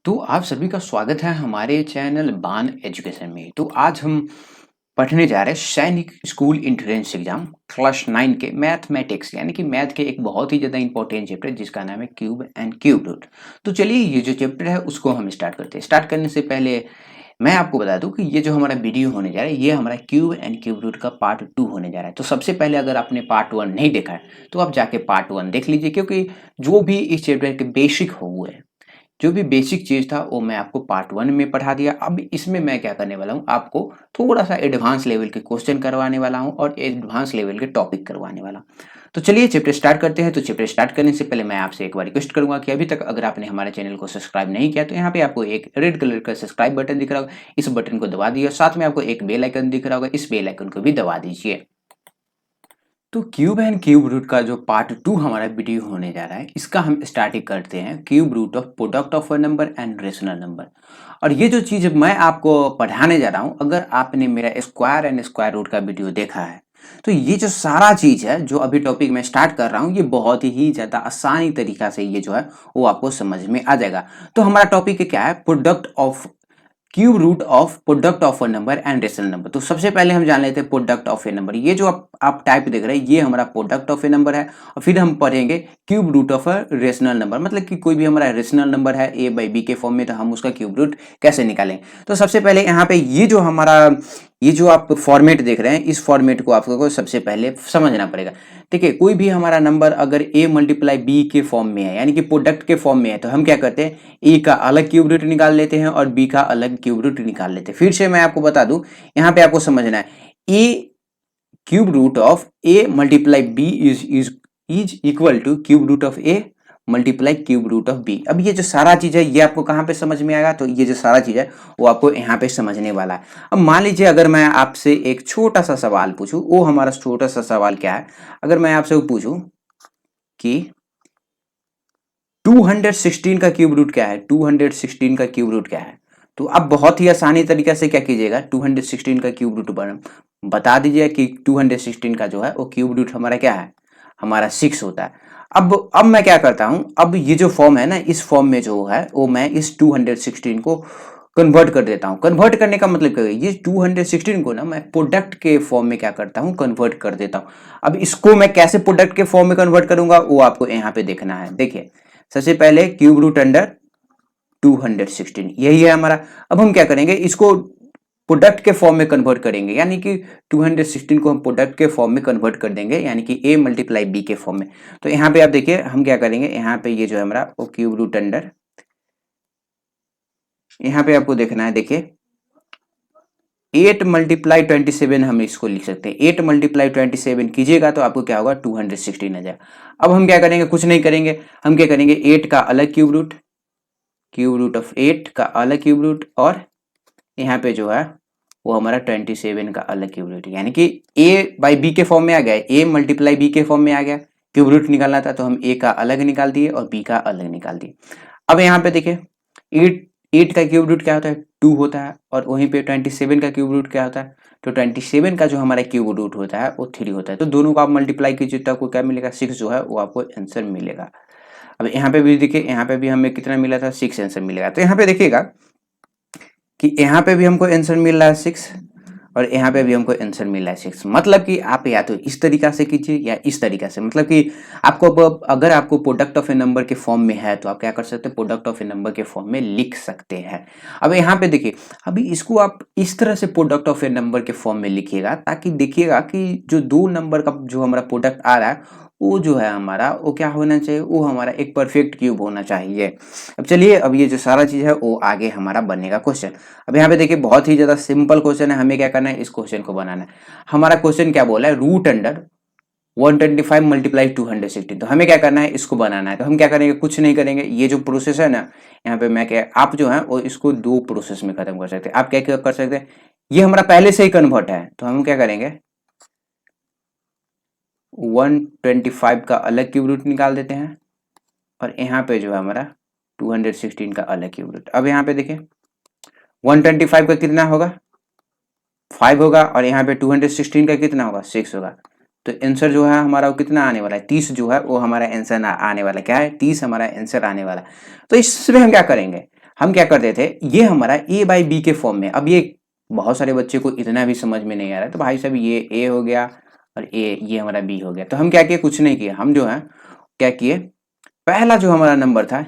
तो आप सभी का स्वागत है हमारे चैनल बान एजुकेशन में। तो आज हम पढ़ने जा रहे हैं सैनिक स्कूल एंट्रेंस एग्जाम क्लास 9 के मैथमेटिक्स यानी कि मैथ के एक बहुत ही ज़्यादा इंपॉर्टेंट चैप्टर जिसका नाम है क्यूब एंड क्यूब रूट। तो चलिए ये जो चैप्टर है उसको हम स्टार्ट करते हैं। स्टार्ट करने से पहले मैं आपको बता दूं कि ये जो हमारा वीडियो होने जा रहा है ये हमारा क्यूब एंड क्यूब रूट का पार्ट 2 होने जा रहा है। तो सबसे पहले अगर आपने पार्ट 1 नहीं देखा है तो आप जाके पार्ट 1 देख लीजिए, क्योंकि जो भी इस चैप्टर के बेसिक हुए हैं, जो भी बेसिक चीज़ था वो मैं आपको पार्ट 1 में पढ़ा दिया। अब इसमें मैं क्या करने वाला हूँ, आपको थोड़ा-सा एडवांस लेवल के क्वेश्चन करवाने वाला हूँ और एडवांस लेवल के टॉपिक करवाने वाला हूँ। तो चलिए चैप्टर स्टार्ट करते हैं। तो चैप्टर स्टार्ट करने से पहले मैं आपसे एक बार रिक्वेस्ट करूँगा कि अभी तक अगर आपने हमारे चैनल को सब्सक्राइब नहीं किया तो यहाँ पे आपको एक रेड कलर का सब्सक्राइब बटन दिख रहा होगा, इस बटन को दबा दीजिए। साथ में आपको एक बेल आइकन दिख रहा होगा, इस बेल आइकन को भी दबा दीजिए। तो क्यूब एंड क्यूब रूट का जो पार्ट 2 हमारा वीडियो होने जा रहा है, इसका हम स्टार्टिंग करते हैं cube root of product of a number and rational number. और ये जो चीज़ मैं आपको पढ़ाने जा रहा हूँ, अगर आपने मेरा स्क्वायर एंड स्क्वायर रूट का वीडियो देखा है तो ये जो सारा चीज़ है जो अभी टॉपिक मैं स्टार्ट कर रहा हूँ, ये बहुत ही ज़्यादा आसानी तरीका से ये जो है वो आपको समझ में आ जाएगा। तो हमारा टॉपिक क्या है, product of cube root of product of a number and rational number. तो सबसे पहले हम जान लेते हैं प्रोडक्ट ऑफ ए नंबर। ये जो आप टाइप देख रहे हैं ये हमारा प्रोडक्ट ऑफ ए नंबर है। और फिर हम पढ़ेंगे cube root of a rational number, मतलब कि कोई भी हमारा रेशनल नंबर है ए बाई बी के फॉर्म में, तो हम उसका क्यूब रूट कैसे निकालें। तो सबसे पहले यहाँ पे ये जो आप फॉर्मेट देख रहे हैं, इस फॉर्मेट को आपको सबसे पहले समझना पड़ेगा। देखिए, कोई भी हमारा नंबर अगर ए मल्टीप्लाई बी के फॉर्म में है यानी कि प्रोडक्ट के फॉर्म में है, तो हम क्या करते हैं, ए का अलग क्यूब रूट निकाल लेते हैं और बी का अलग क्यूब रूट निकाल लेते हैं। फिर से मैं आपको बता दूं, यहाँ पे आपको समझना है, A cube root of A multiply B is equal to cube root of A multiply cube root of B. अब ये जो सारा चीज है ये आपको कहाँ पे समझ में आएगा, तो ये जो सारा चीज है वो आपको यहाँ पे समझने वाला है। अब मान लीजिए अगर मैं आपसे एक छोटा सा सवाल पूछूं, वो हमारा छोटा सा सवाल क्या है, अगर मैं आपसे वो पूछूं कि 216 का क्यूब रूट क्या है, 216 का क्यूब रूट क्या है, तो आप बहुत ही आसानी तरीके से क्या कीजिएगा, 216 का क्यूब रूट बता दीजिए कि 216 का जो है वो क्यूब रूट हमारा क्या है, हमारा 6 होता है। अब मैं क्या करता हूं, अब ये जो फॉर्म है ना, इस फॉर्म में जो है वो मैं इस 216 को कन्वर्ट कर देता हूं। कन्वर्ट करने का मतलब क्या है, ये 216 को ना मैं प्रोडक्ट के फॉर्म में क्या करता हूं, कन्वर्ट कर देता हूं। अब इसको मैं कैसे प्रोडक्ट के फॉर्म में कन्वर्ट करूंगा वो आपको यहाँ पे देखना है। देखिए, सबसे पहले क्यूब रूट अंडर 216, यही है हमारा। अब हम क्या करेंगे, इसको प्रोडक्ट के फॉर्म में कन्वर्ट करेंगे, यानी कि 216 को हम प्रोडक्ट के फॉर्म में कन्वर्ट कर देंगे, यानी कि a मल्टीप्लाई बी के फॉर्म में। तो यहाँ पे आप देखिए हम क्या करेंगे, यहाँ पे ये जो है हमारा वो क्यूब रूट अंडर, यहाँ पे आपको देखना है, देखिए 8 मल्टीप्लाई 27 हम इसको लिख सकते हैं। 8 मल्टीप्लाई 27 कीजिएगा तो आपको क्या होगा, 216 आ जाएगा। अब हम क्या करेंगे, कुछ नहीं करेंगे, हम क्या करेंगे, 8 का अलग क्यूब रूट ऑफ 8 का अलग क्यूब रूट, और यहाँ पे जो है वो हमारा 27 का अलग क्यूब रूट, यानी कि ए बाई बी के फॉर्म में आ गया, ए मल्टीप्लाई बी के फॉर्म में आ गया। क्यूब रूट निकालना था तो हम ए का अलग निकाल दिए और बी का अलग निकाल दिए। अब यहाँ पे देखिए, एट एट का क्यूब रूट क्या होता है, 2 होता है, और वहीं पे 27 का क्यूब रूट क्या होता है, तो 27 का जो हमारा क्यूब रूट होता है वो 3 होता है। तो दोनों को आप मल्टीप्लाई कीजिए तो आपको क्या मिलेगा, 6 जो है वो आपको आंसर मिलेगा। अब यहाँ पे भी देखिए, यहाँ पे भी हमें कितना मिला था, 6 आंसर मिलेगा। तो यहाँ पे देखिएगा कि यहाँ पे भी हमको आंसर मिल रहा है 6, और यहाँ पे भी हमको आंसर मिल रहा है 6। मतलब कि आप या तो इस तरीका से कीजिए या इस तरीका से, मतलब कि आपको अगर आपको प्रोडक्ट ऑफ ए नंबर के फॉर्म में है तो आप क्या कर सकते हैं, प्रोडक्ट ऑफ ए नंबर के फॉर्म में लिख सकते हैं। अब यहाँ पे देखिए, अभी इसको आप इस तरह से प्रोडक्ट ऑफ ए नंबर के फॉर्म में लिखिएगा, ताकि देखिएगा कि जो दो नंबर का जो हमारा प्रोडक्ट आ रहा है वो जो है हमारा वो क्या होना चाहिए, वो हमारा एक परफेक्ट क्यूब होना चाहिए। अब चलिए, अब ये जो सारा चीज है वो आगे हमारा बनेगा क्वेश्चन। अब यहाँ पे देखिए बहुत ही ज्यादा सिंपल क्वेश्चन है, हमें क्या करना है, इस क्वेश्चन को बनाना है। हमारा क्वेश्चन क्या बोला है, रूट अंडर 125 मल्टीप्लाई 216, तो हमें क्या करना है, इसको बनाना है। तो हम क्या करेंगे, कुछ नहीं करेंगे, ये जो प्रोसेस है ना, यहाँ पे मैं क्या, आप जो है वो इसको दो प्रोसेस में खत्म कर सकते हैं। आप क्या क्या कर सकते हैं, ये हमारा पहले से ही कन्वर्ट है, तो हम क्या करेंगे, 125 का अलग क्यूब रूट निकाल देते हैं, और यहाँ पे जो है हमारा 216 का अलग क्यूब रूट। अब यहाँ पे देखिए 125 का कितना होगा, 5 होगा, और यहाँ पे 216 का कितना होगा, 6 होगा। तो आंसर जो है हमारा वो कितना आने वाला है, 30 जो है वो हमारा आंसर आने वाला है। क्या है, 30 हमारा आंसर आने वाला है। तो इसमें हम क्या करेंगे, हम क्या करते थे, ये हमारा a बाई बी के फॉर्म में। अब ये बहुत सारे बच्चे को इतना भी समझ में नहीं आ रहा है, तो भाई साहब ये a हो गया और ये हमारा b हो गया। तो हम क्या किए, कुछ नहीं किए, हम जो है क्या किए, पहला जो हमारा नंबर था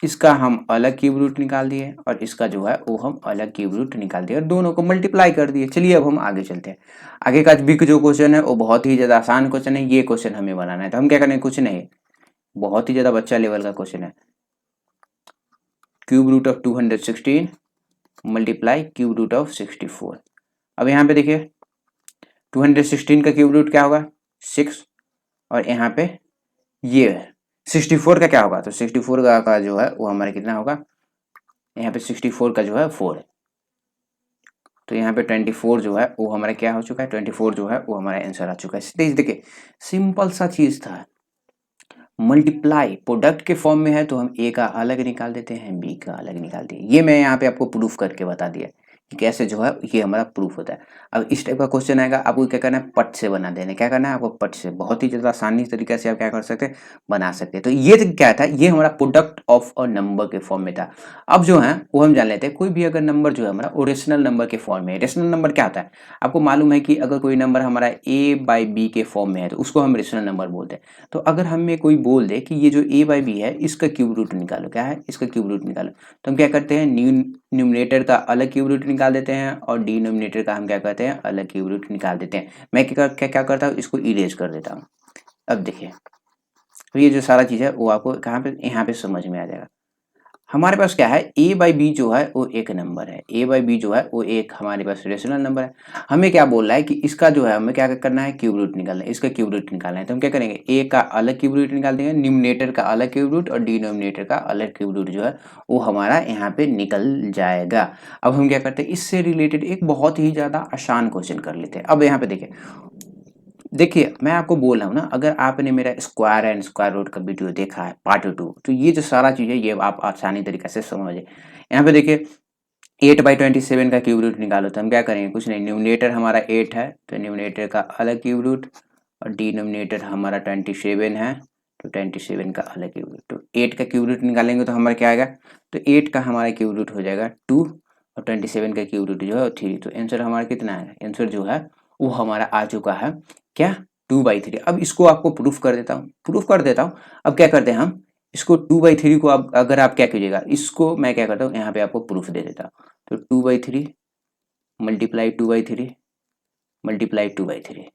इसका हम अलग क्यूब रूट निकाल दिए और इसका जो है वो हम अलग क्यूब रूट निकाल दिए और दोनों को मल्टीप्लाई कर दिए। चलिए अब हम आगे चलते हैं। आगे का भी जो क्वेश्चन है वो बहुत ही ज़्यादा आसान क्वेश्चन है, ये क्वेश्चन हमें बनाना है। तो हम क्या करें, कुछ नहीं, बहुत ही ज़्यादा बच्चा लेवल का क्वेश्चन है। Cube root of 216 multiply cube root of 64। अब यहाँ पे देखिए 216 का क्यूब रूट क्या होगा 6 और यहाँ पे ये 64 का क्या होगा, तो 64 का जो है वो हमारा कितना होगा, यहाँ पे 64 का जो है 4 है, तो यहाँ पे 24 जो है वो हमारा क्या हो चुका है, 24 जो है वो हमारा आंसर आ चुका है। देखिए सिंपल सा चीज था, मल्टीप्लाई प्रोडक्ट के फॉर्म में है तो हम ए का अलग निकाल देते हैं, बी का अलग निकाल दिए। ये मैं यहाँ पे आपको प्रूफ करके बता दिया कि कैसे जो है ये हमारा प्रूफ होता है। अब इस टाइप का क्वेश्चन आएगा, आपको क्या करना है, पट से बना देना। क्या करना है आपको, पट से, बहुत ही ज़्यादा आसानी तरीके से आप क्या कर सकते हैं, बना सकते हैं। तो ये क्या था, ये हमारा प्रोडक्ट ऑफ अ नंबर के फॉर्म में था। अब जो है वो हम जान लेते हैं, कोई भी अगर नंबर जो है हमारा वो रेशनल नंबर के फॉर्म में है। रेशनल नंबर क्या होता है, आपको मालूम है कि अगर कोई नंबर हमारा ए बाई बी के फॉर्म में है तो उसको हम रेशनल नंबर बोलते हैं। तो अगर हमें कोई बोल दे कि ये जो ए बाई बी है इसका क्यूब रूट निकालो, क्या है, इसका क्यूब रूट निकालो, तो हम क्या करते हैं, न्यूमरेटर का अलग क्यूब रूट निकाल देते हैं और डिनोमिनेटर का हम क्या करते हैं, अलग क्यूब रूट निकाल देते हैं। मैं क्या करता हूँ, इसको इरेज कर देता हूँ। अब देखिए तो ये जो सारा चीज़ है वो आपको कहाँ पे, यहाँ पे समझ में आ जाएगा। हमारे पास क्या है, ए बाई बी जो है वो एक नंबर है, ए बाई बी जो है वो एक हमारे पास रेशनल नंबर है। हमें क्या बोल रहा है कि इसका जो है हमें क्या करना है, क्यूब रूट निकालना है, इसका क्यूब रूट निकालना है। तो हम क्या करेंगे, ए का अलग क्यूब रूट निकाल देंगे, न्यूमरेटर का अलग क्यूब रूट और डिनोमिनेटर का अलग क्यूब रूट जो है वो हमारा यहाँ पे निकल जाएगा। अब हम क्या करते हैं, इससे रिलेटेड एक बहुत ही ज़्यादा आसान क्वेश्चन कर लेते हैं। अब यहाँ पे देखिए मैं आपको बोल रहा हूँ ना, अगर आपने मेरा स्क्वायर एंड स्क्वायर रूट का वीडियो देखा है पार्ट 2, तो ये जो सारा चीज़ है ये आप आसानी तरीके से समझे। यहाँ पे देखिए 8/27 का क्यूब रूट निकालो, तो हम क्या करेंगे, कुछ नहीं, न्यूमरेटर हमारा 8 है तो न्यूमरेटर का अलग क्यूब रूट और डिनोमिनेटर हमारा 27 है तो 27 का अलग क्यूब रूट। तो 8 का क्यूब रूट निकालेंगे तो हमारा क्या आएगा, तो 8 का हमारा क्यूब रूट हो जाएगा 2 और 27 का क्यूब रूट जो है 3। तो आंसर हमारा कितना है, आंसर जो है वो हमारा आ चुका है क्या, 2/3। अब इसको आपको प्रूफ कर देता हूँ, अब क्या करते हैं हम, इसको 2/3 को अब अगर आप क्या कीजिएगा, इसको मैं क्या करता हूँ यहाँ पे आपको प्रूफ दे देता हूँ। तो 2/3 मल्टीप्लाई 2/3 मल्टीप्लाई 2/3।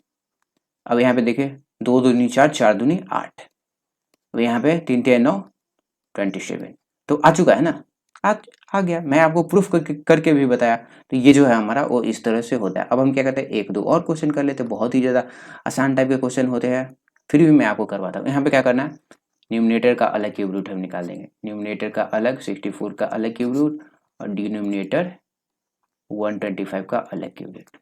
अब यहाँ पे देखिए 2 दूनी 4, 4 दूनी 8, अब यहाँ पे 3 3 9 27, तो आ चुका है ना, आ आ गया। मैं आपको प्रूफ करके भी बताया। तो ये जो है हमारा वो इस तरह से होता है। अब हम क्या करते हैं, एक दो और क्वेश्चन कर लेते हैं, बहुत ही ज़्यादा आसान टाइप के क्वेश्चन होते हैं, फिर भी मैं आपको करवाता हूँ। यहाँ पे क्या करना है, न्यूमरेटर का अलग क्यूब रूट हम निकाल देंगे, न्यूमरेटर का अलग 64 का अलग क्यूब रूट और डिनोमिनेटर 125 का अलग क्यूब रूट।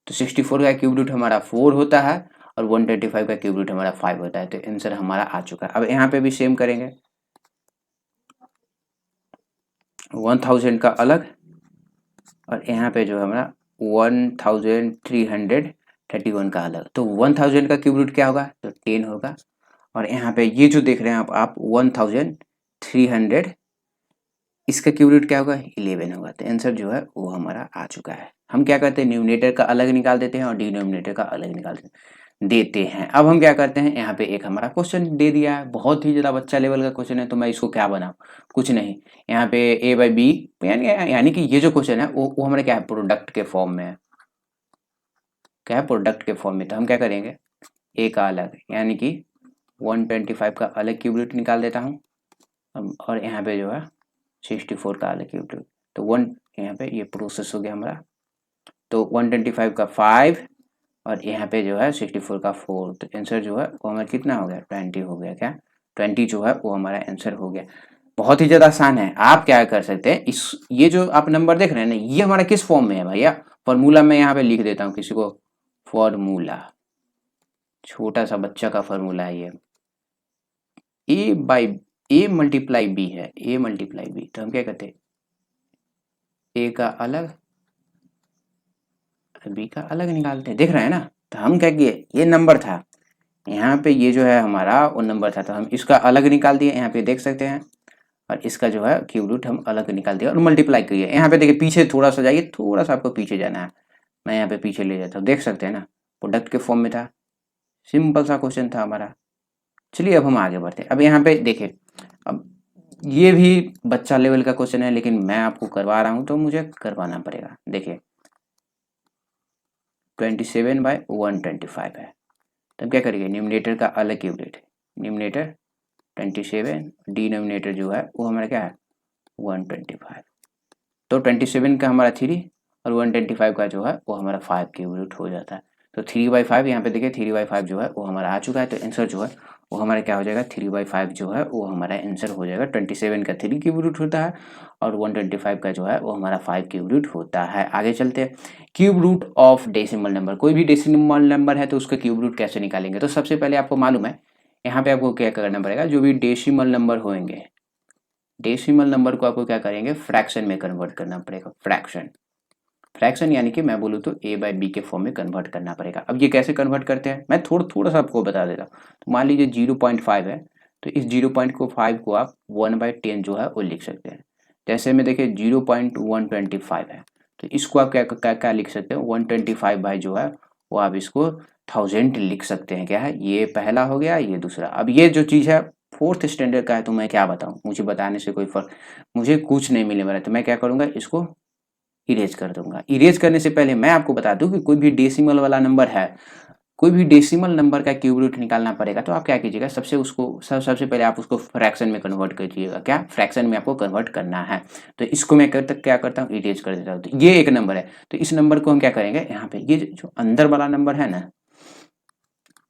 तो 64 का क्यूब रूट हमारा 4 होता है और 125 का क्यूब रूट हमारा 5 होता है। तो आंसर हमारा आ चुका है। अब यहाँ पे भी सेम करेंगे, 1000 का अलग और यहाँ पे जो है हमारा 1331 का अलग। तो 1000 का क्यूब रूट क्या होगा, तो 10 होगा और यहाँ पे ये जो देख रहे हैं आप 1300, इसका क्यूब रूट क्या होगा, 11 होगा। तो आंसर जो है वो हमारा आ चुका है। हम क्या करते हैं, न्यूमरेटर का अलग निकाल देते हैं और डिनोमिनेटर का अलग निकाल देते हैं। अब हम क्या करते हैं, यहाँ पे एक हमारा क्वेश्चन दे दिया है, बहुत ही ज़्यादा बच्चा लेवल का क्वेश्चन है, तो मैं इसको क्या बनाऊँ, कुछ नहीं, यहाँ पे ए बाई बी यानी कि ये जो क्वेश्चन है वो हमारे क्या है, प्रोडक्ट के फॉर्म में है, क्या है, प्रोडक्ट के फॉर्म में। तो हम क्या करेंगे, ए का अलग यानी कि 125 का अलग क्यूब रूट निकाल देता हूँ और यहाँ पे जो है 64 का अलग क्यूब रूट। तो यहाँ पे ये प्रोसेस हो गया हमारा। तो 125 का 5 और यहाँ पे जो है 64 का 4। तो आंसर जो है वो हमारा कितना हो गया, 20 हो गया। क्या 20 जो है वो हमारा आंसर हो गया। बहुत ही ज़्यादा आसान है। आप क्या कर सकते हैं, इस ये जो आप नंबर देख रहे हैं ना, ये हमारा किस फॉर्म में है भैया, फॉर्मूला मैं यहाँ पे लिख देता हूँ किसी को, फॉर्मूला, छोटा सा बच्चा का फॉर्मूला है ये, ए बाई ए मल्टीप्लाई बी है, ए मल्टीप्लाई बी। तो हम क्या कहते हैं, ए का अलग बी का अलग निकालते हैं, देख रहे हैं ना। तो हम क्या किए, ये नंबर था यहाँ पे, ये जो है हमारा वो नंबर था, तो हम इसका अलग निकाल दिए, यहाँ पे देख सकते हैं और इसका जो है क्यूब रूट हम अलग निकाल दिया और मल्टीप्लाई करिए। यहाँ पे देखिए पीछे थोड़ा सा जाइए, थोड़ा सा आपको पीछे जाना है, मैं यहाँ पे पीछे ले जाता हूँ, देख सकते हैं ना प्रोडक्ट के फॉर्म में था, सिंपल सा क्वेश्चन था हमारा। चलिए अब हम आगे बढ़ते हैं। अब यहाँ पे देखिए, अब ये भी बच्चा लेवल का क्वेश्चन है, लेकिन मैं आपको करवा रहा हूँ तो मुझे करवाना पड़ेगा। देखिए 27/125 है, तब क्या करिए, न्यूमरेटर का अलग क्यूब रूट, न्यूमरेटर 27, डिनोमिनेटर जो है वो हमारा क्या है 125। तो 27 का हमारा 3 और 125 का जो है वो हमारा 5 क्यूब रूट हो जाता है। तो 3/5 यहाँ पे देखिए 3/5 जो है वो हमारा आ चुका है। तो आंसर जो है वो हमारा क्या हो जाएगा, 3/5 जो है वो हमारा आंसर हो जाएगा। 27 का 3 क्यूब रूट होता है और 125 का जो है वो हमारा 5 क्यूब रूट होता है। आगे चलते हैं, cube root of decimal number. कोई भी डेसिमल नंबर है तो उसका क्यूब रूट कैसे निकालेंगे। तो सबसे पहले आपको मालूम है, यहाँ पे आपको क्या करना पड़ेगा, जो भी डेसिमल नंबर होंगे, डेसिमल नंबर को आपको क्या करेंगे, फ्रैक्शन में कन्वर्ट करना पड़ेगा। फ्रैक्शन, फ्रैक्शन यानी कि मैं बोलूँ तो a/b के फॉर्म में कन्वर्ट करना पड़ेगा। अब ये कैसे कन्वर्ट करते हैं, मैं थोड़ा सा आपको बता देता हूँ। तो मान लीजिए 0.5 है, तो इस 0.5 को आप 1/10 जो है वो लिख सकते हैं। जैसे में देखिए 0.125 है, तो इसको आप क्या क्या क्या लिख सकते हैं, 125 बाई जो है वो आप इसको 1000 लिख सकते हैं। क्या है, ये पहला हो गया, ये दूसरा। अब ये जो चीज़ है 4th स्टैंडर्ड का है, तो मैं क्या बताऊँ, मुझे बताने से कोई फर्क, मुझे कुछ नहीं मिलने वाला। तो मैं क्या करूँगा, इसको इरेज कर दूंगा। इरेज करने से पहले मैं आपको बता दूं कि कोई भी डेसिमल वाला नंबर है, कोई भी डेसिमल नंबर का क्यूब रूट निकालना पड़ेगा, तो आप क्या कीजिएगा, सबसे पहले आप उसको फ्रैक्शन में कन्वर्ट कीजिएगा। क्या, फ्रैक्शन में आपको कन्वर्ट करना है। तो इसको मैं क्या करता हूँ, इरेज कर देता हूँ। तो ये एक नंबर है, तो इस नंबर को हम क्या करेंगे, यहाँ पे ये जो अंदर वाला नंबर है ना,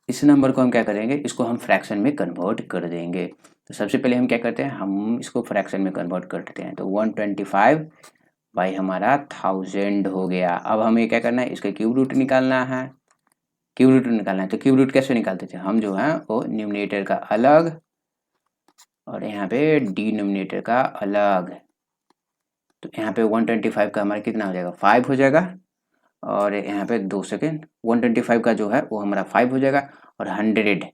इस नंबर को हम क्या करेंगे, इसको हम फ्रैक्शन में कन्वर्ट कर देंगे। तो सबसे पहले हम क्या करते हैं, हम इसको फ्रैक्शन में कन्वर्ट करते हैं। तो 125 भाई हमारा 1000 हो गया। अब हमें क्या करना है, इसका क्यूब रूट निकालना है। क्यूब रूट निकालना है, तो क्यूब रूट कैसे निकालते थे हम, जो है वो न्यूमरेटर का अलग और यहाँ पे डिनोमिनेटर का अलग। तो यहाँ पे 125 का हमारा कितना हो जाएगा, 5 हो जाएगा। और यहाँ पे 2 सेकेंड, 125 का जो है वो हमारा 5 हो जाएगा और 1000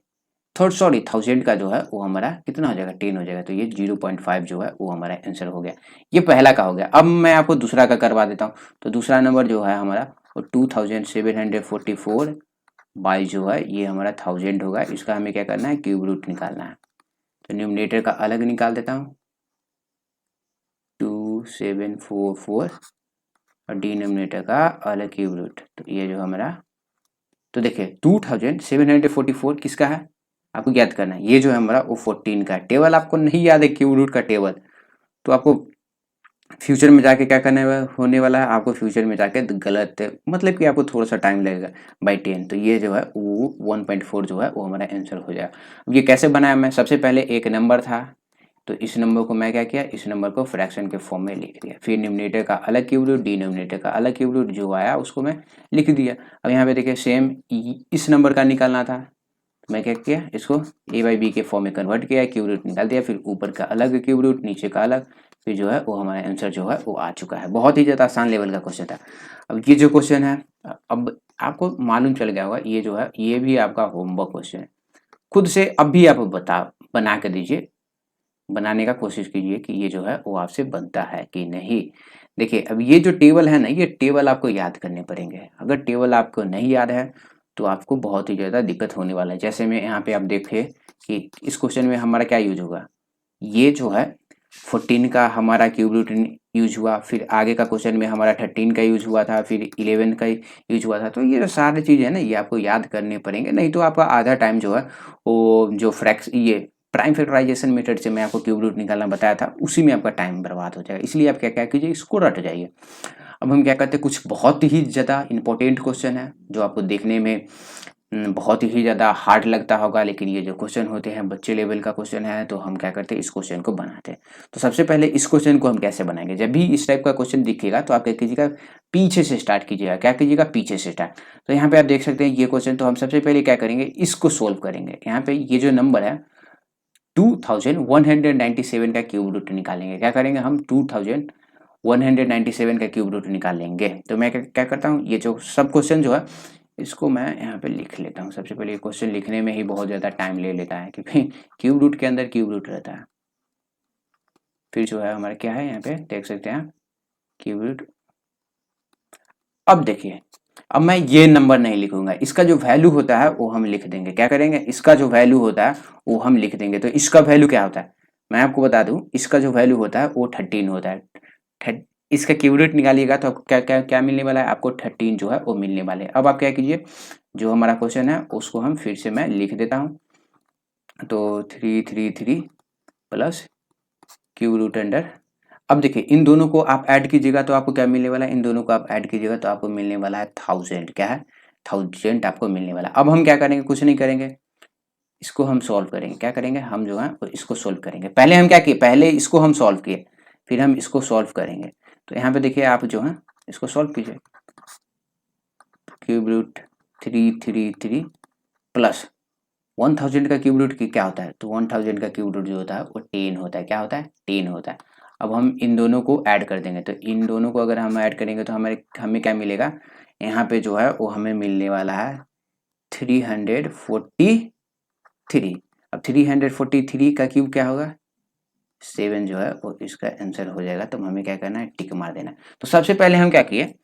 का जो है वो हमारा कितना हो जाएगा, 10 हो जाएगा। तो ये 0.5 जो है वो हमारा आंसर हो गया। ये पहला का हो गया। अब मैं आपको दूसरा का करवा देता हूँ। तो दूसरा नंबर जो है हमारा वो 2744 बाई जो है ये हमारा 1000 होगा। इसका हमें क्या करना है, क्यूब रूट निकालना है। तो न्यूमरेटर का अलग निकाल देता हूँ, 2744 और डिनोमिनेटर का अलग क्यूब रूट। तो ये जो हमारा, तो देखिए 2744 किसका है, आपको याद करना है। ये जो है हमारा वो 14 का टेबल आपको नहीं याद है, क्यूब रूट का टेबल, तो आपको फ्यूचर में जाके क्या करने होने वाला है, आपको फ्यूचर में जाके गलत, मतलब कि आपको थोड़ा सा टाइम लगेगा बाई 10। तो ये जो है वो 1.4 जो है वो हमारा आंसर हो जाएगा। अब ये कैसे बनाया, मैं सबसे पहले एक नंबर था, तो इस नंबर को मैं क्या किया, इस नंबर को फ्रैक्शन के फॉर्म में लिख दिया। फिर न्यूमरेटर का अलग क्यूब रूट, डिनोमिनेटर का अलग क्यूब रूट, जो आया उसको मैं लिख दिया। अब यहाँ पे देखिए सेम इस नंबर का निकालना था, मैं क्या किया, इसको a/b के फॉर्म में कन्वर्ट किया, क्यूब रूट निकाल दिया। फिर ऊपर का अलग क्यूब रूट, नीचे का अलग, फिर जो है वो हमारा आंसर जो है वो आ चुका है। बहुत ही ज़्यादा आसान लेवल का क्वेश्चन था। अब ये जो क्वेश्चन है, अब आपको मालूम चल गया होगा, ये जो है ये भी आपका होमवर्क क्वेश्चन है। खुद से अब भी आप बना के दीजिए, बनाने का कोशिश कीजिए कि ये जो है वो आपसे बनता है कि नहीं। देखिए अब ये जो टेबल है ना, ये टेबल आपको याद करने पड़ेंगे। अगर टेबल आपको नहीं याद है तो आपको बहुत ही ज़्यादा दिक्कत होने वाला है। जैसे में यहाँ पे आप देखें कि इस क्वेश्चन में हमारा क्या यूज होगा, ये जो है 14 का हमारा क्यूब रूट यूज हुआ। फिर आगे का क्वेश्चन में हमारा 13 का यूज हुआ था, फिर 11 का यूज हुआ था। तो ये जो सारी चीज़ें है ना, ये आपको याद करने पड़ेंगे, नहीं तो आपका आधा टाइम जो है वो जो ये प्राइम फैक्टराइजेशन मेथड से मैं आपको क्यूब रूट निकालना बताया था, उसी में आपका टाइम बर्बाद हो जाएगा। इसलिए आप क्या क्या कीजिए, इसको रट जाइए। अब हम क्या करते हैं, कुछ बहुत ही ज़्यादा इंपॉर्टेंट क्वेश्चन है जो आपको देखने में बहुत ही ज़्यादा हार्ड लगता होगा, लेकिन ये जो क्वेश्चन होते हैं बच्चे लेवल का क्वेश्चन है, तो हम क्या करते हैं, इस क्वेश्चन को बनाते हैं। तो सबसे पहले इस क्वेश्चन को हम कैसे बनाएंगे, जब भी इस टाइप का क्वेश्चन दिखेगा तो आप क्या कीजिएगा, पीछे से स्टार्ट कीजिएगा। क्या कीजिएगा, पीछे से स्टार्ट। तो यहाँ पे आप देख सकते हैं ये क्वेश्चन, तो हम सबसे पहले क्या करेंगे, इसको सोल्व करेंगे। यहाँ पे ये जो नंबर है 2197 का क्यूब रूट निकालेंगे। क्या करेंगे हम, 2197 का क्यूब रूट निकालेंगे। तो मैं क्या करता हूँ, ये जो सब क्वेश्चन जो है इसको मैं यहाँ पे लिख लेता हूँ। सबसे पहले ये क्वेश्चन लिखने में ही बहुत ज़्यादा टाइम ले लेता है, क्योंकि क्यूब रूट के अंदर क्यूब रूट रहता है। फिर जो है हमारा क्या है यहाँ पे देख सकते हैं क्यूब रूट। अब देखिए, अब मैं ये नंबर नहीं लिखूंगा, इसका जो वैल्यू होता है वो हम लिख देंगे। क्या करेंगे, इसका जो वैल्यू होता है वो हम लिख देंगे। तो इसका वैल्यू क्या होता है, मैं आपको बता दूं, इसका जो वैल्यू होता है वो 13 होता है। इसका क्यूब रूट निकालिएगा तो आपको क्या क्या क्या मिलने वाला है, आपको 13 जो है वो मिलने वाले। अब आप क्या कीजिए, जो हमारा क्वेश्चन है उसको हम फिर से मैं लिख देता हूँ। तो 333 प्लस क्यूब रूट अंडर, अब देखिए इन दोनों को आप ऐड कीजिएगा तो आपको क्या मिलने वाला है, इन दोनों को आप ऐड कीजिएगा तो आपको मिलने वाला है 1000। क्या है, 1000 आपको मिलने वाला है। अब हम क्या करेंगे, कुछ नहीं करेंगे, इसको हम सॉल्व करेंगे। क्या करेंगे, हम जो है इसको सॉल्व करेंगे। पहले हम क्या किए, पहले इसको हम सॉल्व किए, फिर हम इसको सॉल्व करेंगे। तो यहाँ पे देखिए आप जो है इसको सॉल्व कीजिए। क्यूब रूट 333 प्लस 1000 का क्यूब रूट की क्या होता है, तो 1000 का क्यूब रूट जो होता है वो 10 होता है। क्या होता है, 10 होता है। अब हम इन दोनों को ऐड कर देंगे, तो इन दोनों को अगर हम ऐड करेंगे तो हमें क्या मिलेगा, यहाँ पे जो है वो हमें मिलने वाला है 343। अब 343 का क्यूब क्या होगा, 7 जो है वो इसका आंसर हो जाएगा। तो हमें क्या करना है, टिक मार देना। तो सबसे पहले हम क्या किए,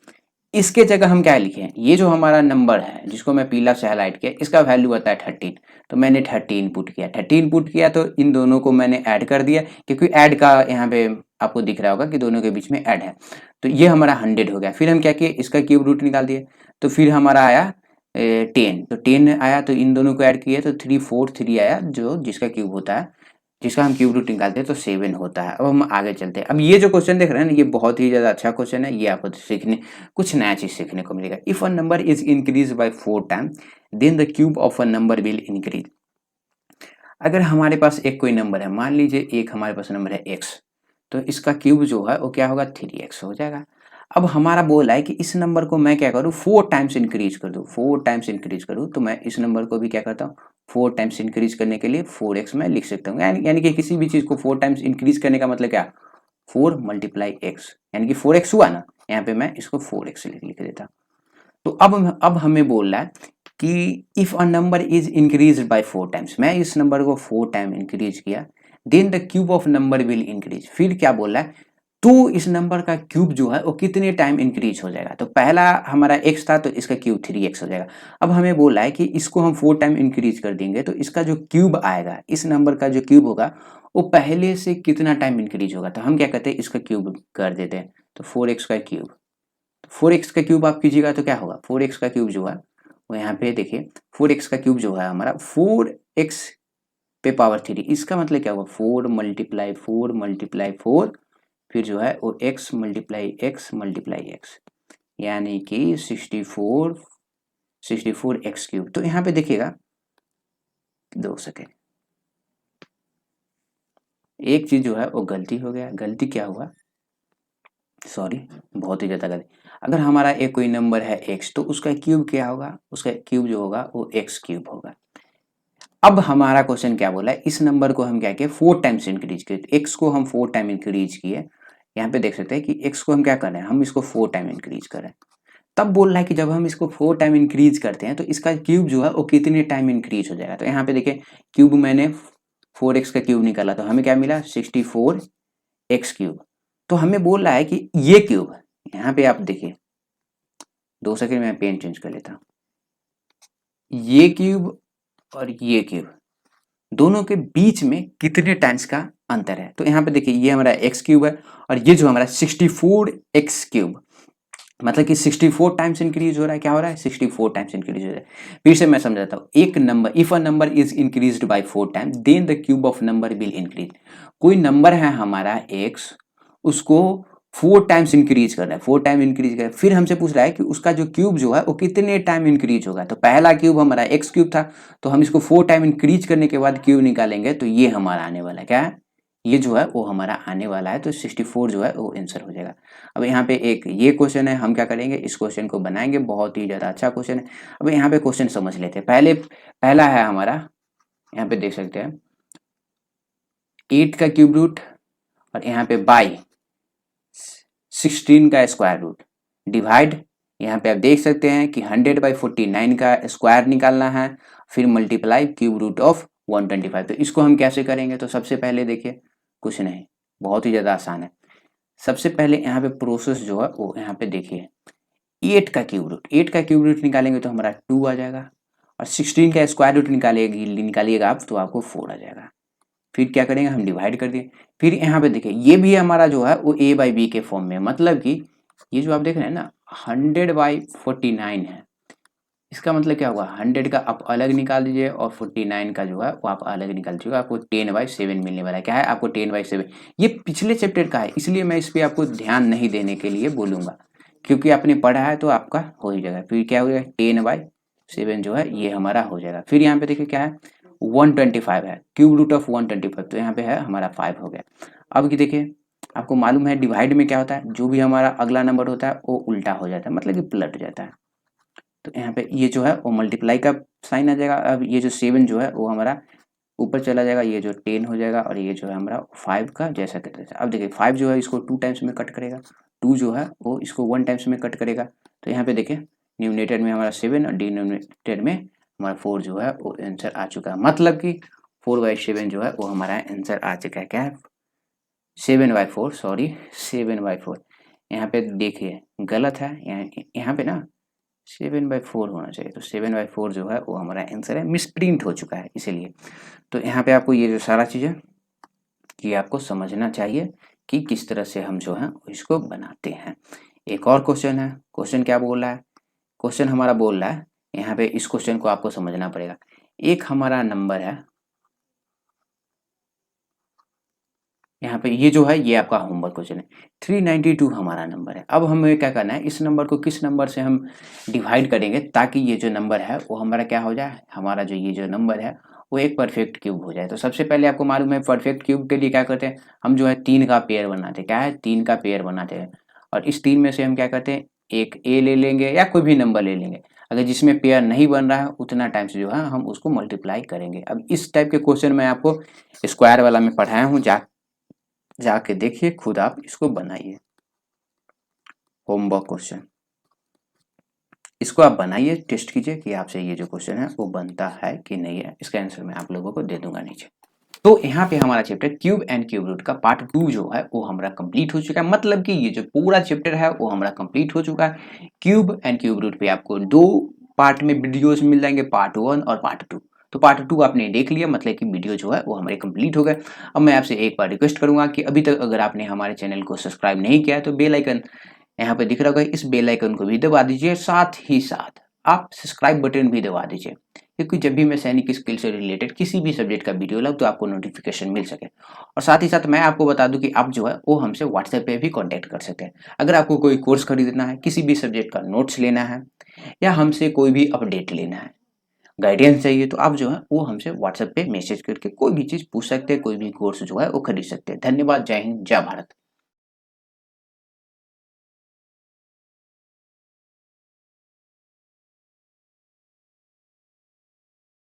इसके जगह हम क्या लिखे हैं, ये जो हमारा नंबर है जिसको मैं पीला से हाईलाइट किया, इसका वैल्यू आता है 13। तो मैंने 13 पुट किया, 13 पुट किया तो इन दोनों को मैंने ऐड कर दिया, क्योंकि ऐड का यहाँ पे आपको दिख रहा होगा कि दोनों के बीच में ऐड है। तो ये हमारा 100 हो गया। फिर हम क्या किए, इसका क्यूब रूट निकाल दिए, तो फिर हमारा आया 10। तो 10 आया तो इन दोनों को ऐड किए तो 343 आया, जो जिसका क्यूब होता है, जिसका हम क्यूब रूट निकालते हैं तो 7 होता है। अब हम आगे चलते हैं। अब ये जो क्वेश्चन देख रहे हैं ना, ये बहुत ही ज़्यादा अच्छा क्वेश्चन है। ये आपको सीखने, कुछ नया चीज़ सीखने को मिलेगा। If a number is increase by 4 time then the cube of a number will increase. अगर हमारे पास एक कोई नंबर है, मान लीजिए एक हमारे पास नंबर है x, तो इसका क्यूब जो है वो क्या होगा, 3x हो जाएगा। अब हमारा बोला है कि इस नंबर को मैं क्या करूँ, 4 टाइम्स इंक्रीज कर दूँ, 4 टाइम्स इंक्रीज करूँ। तो मैं इस नंबर को भी क्या करता हूँ, 4 टाइम्स इंक्रीज करने के लिए 4x मैं लिख सकता हूँ। यानी कि किसी भी चीज़ को 4 टाइम्स इंक्रीज करने का मतलब क्या, 4 मल्टीप्लाई x, यानी कि 4x हुआ ना, यहाँ पे मैं इसको 4x लिख देता। तो अब हमें बोल रहा है कि if a number is increase by 4 times, मैं इस नंबर को 4 टाइम इंक्रीज किया, then the cube of number will increase. फिर क्या बोल रहा है, तो इस नंबर का क्यूब जो है वो कितने टाइम इंक्रीज हो जाएगा। तो पहला हमारा x था तो इसका क्यूब 3x हो जाएगा। अब हमें बोला है कि इसको हम 4 टाइम इंक्रीज कर देंगे तो इसका जो क्यूब आएगा, इस नंबर का जो क्यूब होगा वो पहले से कितना टाइम इंक्रीज होगा। तो हम क्या कहते हैं, इसका क्यूब कर देते हैं। तो 4x का क्यूब, 4x का क्यूब आप कीजिएगा तो क्या होगा, 4x का क्यूब जो है वो यहाँ पे देखिए, 4x का क्यूब जो है हमारा 4x पे पावर 3, इसका मतलब क्या होगा, 4 मल्टीप्लाई 4 मल्टीप्लाई 4, फिर जो है वो x multiply x multiply x, यानी कि 64 x क्यूब। तो यहाँ पे देखिएगा, 2 सेकेंड, एक चीज जो है वो गलती हो गया। गलती क्या हुआ, सॉरी, बहुत ही ज़्यादा गलती। अगर हमारा एक कोई नंबर है x, तो उसका क्यूब क्या होगा, उसका क्यूब जो होगा वो x क्यूब होगा। अब हमारा क्वेश्चन क्या बोला है, इस नंबर को हम क्या किए, 4 टाइम्स इंक्रीज किए। तो x को हम 4 टाइम इंक्रीज किए, यहाँ पे देख सकते हैं कि x को हम क्या कर रहे हैं, हम इसको 4 टाइम इंक्रीज कर रहे हैं। तब बोल रहा है कि जब हम इसको 4 टाइम इंक्रीज करते हैं तो इसका क्यूब जो है वो कितने टाइम इंक्रीज हो जाएगा। तो यहाँ पे देखिए क्यूब मैंने 4x का क्यूब निकाला तो हमें क्या मिला, 64x क्यूब। तो हमें बोल रहा है कि ये क्यूब, यहाँ पे आप देखिए, 2 सेकेंड में पेन चेंज कर लेता हूँ, ये क्यूब और ये क्यूब दोनों के बीच में कितने टाइम्स का अंतर है। तो यहाँ पे देखिए ये हमारा x क्यूब है और ये जो हमारा 64x क्यूब, मतलब कि 64 टाइम्स इंक्रीज हो रहा है। क्या हो रहा है, 64 टाइम्स इंक्रीज हो रहा है। फिर से मैं समझाता हूँ, एक number, if a number is increased by 4 times then the cube of number will increase. कोई नंबर है हमारा x, उसको 4 टाइम्स इंक्रीज कर रहा है, 4 टाइम इंक्रीज कर रहा है। फिर हमसे पूछ रहा है कि उसका जो क्यूब जो है वो कितने टाइम इंक्रीज होगा। तो पहला क्यूब हमारा x क्यूब था, तो हम इसको 4 टाइम इंक्रीज करने के बाद क्यूब निकालेंगे तो ये हमारा आने वाला है। क्या है, ये जो है वो हमारा आने वाला है। तो 64 जो है वो आंसर हो जाएगा। अब यहाँ पे एक ये क्वेश्चन है, हम क्या करेंगे, इस क्वेश्चन को बनाएंगे, बहुत ही ज़्यादा अच्छा क्वेश्चन है। अब यहाँ पे क्वेश्चन समझ लेते हैं। पहला है हमारा, यहाँ पे देख सकते हैं 8 का क्यूब रूट और यहाँ पे बाई 16 का स्क्वायर रूट डिवाइड, यहाँ पे आप देख सकते हैं कि 100/49 का स्क्वायर निकालना है, फिर मल्टीप्लाई क्यूब रूट ऑफ 125। तो इसको हम कैसे करेंगे, तो सबसे पहले देखिए कुछ नहीं, बहुत ही ज़्यादा आसान है। सबसे पहले यहाँ पे प्रोसेस जो है वो यहाँ पे देखिए, 8 का क्यूब रूट, 8 का क्यूब रूट निकालेंगे तो हमारा 2 आ जाएगा, और 16 का स्क्वायर रूट निकालिएगा आप तो आपको 4 आ जाएगा। फिर क्या करेंगे, हम डिवाइड कर दिए। फिर यहाँ पे देखिए ये भी हमारा जो है वो a बाई बी के फॉर्म में, मतलब कि ये जो आप देख रहे हैं ना 100/49 है। इसका मतलब क्या होगा, 100 का आप अलग निकाल दीजिए और 49 का जो है वो आप अलग निकाल दीजिएगा, आपको 10/7 मिलने वाला है। क्या है, आपको 10/7। ये पिछले चैप्टर का है, इसलिए मैं इस पर आपको ध्यान नहीं देने के लिए बोलूंगा, क्योंकि आपने पढ़ा है तो आपका हो ही जाएगा। फिर क्या हो जाएगा, 10/7 जो है ये हमारा हो जाएगा। फिर यहाँ पे देखिए क्या है, 125 है, क्यूब रूट ऑफ 125, तो यहाँ पे है हमारा 5 हो गया। अब की देखिए, आपको मालूम है डिवाइड में क्या होता है, जो भी हमारा अगला नंबर होता है वो उल्टा हो जाता है, मतलब कि पलट जाता है। तो यहाँ पे ये जो है वो मल्टीप्लाई का साइन आ जाएगा। अब ये जो 7 जो है वो हमारा ऊपर चला जाएगा, ये जो 10 हो जाएगा, और ये जो है हमारा 5 का जैसा कि तैसा। अब देखिए 5 जो है इसको 2 टाइम्स में कट करेगा, 2 जो है वो इसको 1 टाइम्स में कट करेगा। तो यहाँ पे देखिए न्यूमरेटर में हमारा 7 और डिनोमिनेटर में हमारा 4 जो है वो आंसर आ चुका है, मतलब कि 4/7 जो है वो हमारा आंसर आ चुका है। क्या है, 7/4, सॉरी 7/4। यहाँ पे देखिए गलत है, यहाँ पे ना 7/4 होना चाहिए, तो 7/4 जो है वो हमारा आंसर है, मिसप्रिंट हो चुका है इसीलिए। तो यहाँ पे आपको ये जो सारा चीज़ है ये आपको समझना चाहिए कि किस तरह से हम जो है इसको बनाते हैं। एक और क्वेश्चन है, क्वेश्चन क्या बोल रहा है, क्वेश्चन हमारा बोल रहा है, यहाँ पे इस क्वेश्चन को आपको समझना पड़ेगा। एक हमारा नंबर है, यहाँ पे ये जो है ये आपका होमवर्क क्वेश्चन है, 392 हमारा नंबर है। अब हमें क्या करना है, इस नंबर को किस नंबर से हम डिवाइड करेंगे ताकि ये जो नंबर है वो हमारा क्या हो जाए, हमारा जो ये जो नंबर है वो एक परफेक्ट क्यूब हो जाए। तो सबसे पहले आपको मालूम है परफेक्ट क्यूब के लिए क्या करते हैं, हम जो है 3 का पेयर बनाते हैं। क्या है, 3 का पेयर बनाते हैं, और इस 3 में से हम क्या करते हैं, एक ए ले लेंगे या कोई भी नंबर ले लेंगे। अगर जिसमें पेयर नहीं बन रहा है उतना टाइम से जो है हम उसको मल्टीप्लाई करेंगे। अब इस टाइप के क्वेश्चन मैं आपको स्क्वायर वाला में पढ़ाया हूँ, जाके देखिए, खुद आप इसको बनाइए। होमवर्क क्वेश्चन, इसको आप बनाइए, टेस्ट कीजिए कि आपसे ये जो क्वेश्चन है वो बनता है कि नहीं है। इसका आंसर मैं आप लोगों को दे दूंगा नीचे। तो यहाँ पे हमारा chapter cube and cube root का पार्ट 2 जो है वो हमारा कंप्लीट हो चुका है, मतलब कि ये जो पूरा चैप्टर है वो हमारा कंप्लीट हो चुका है। क्यूब एंड क्यूब रूट पे आपको 2 पार्ट में वीडियोस मिल जाएंगे, पार्ट 1 और पार्ट 2। तो पार्ट 2 आपने देख लिया, मतलब कि वीडियो जो है वो हमारे कंप्लीट हो गए। अब मैं आपसे एक बार रिक्वेस्ट करूंगा कि अभी तक अगर आपने हमारे चैनल को सब्सक्राइब नहीं किया है तो बेल आइकन यहाँ पे दिख रहा होगा, इस बेल आइकन को भी दबा दीजिए, साथ ही साथ आप सब्सक्राइब बटन भी दबा दीजिए, क्योंकि जब भी मैं सैनिक स्किल से रिलेटेड किसी भी सब्जेक्ट का वीडियो लाऊं तो आपको नोटिफिकेशन मिल सके। और साथ ही साथ मैं आपको बता दूं कि आप जो है वो हमसे व्हाट्सएप पे भी कांटेक्ट कर सकते हैं। अगर आपको कोई कोर्स खरीदना है, किसी भी सब्जेक्ट का नोट्स लेना है, या हमसे कोई भी अपडेट लेना है, गाइडेंस चाहिए, तो आप जो है वो हमसे व्हाट्सएप पे मैसेज करके कोई भी चीज़ पूछ सकते हैं, कोई भी कोर्स जो है वो खरीद सकते हैं। धन्यवाद, जय हिंद, जय भारत।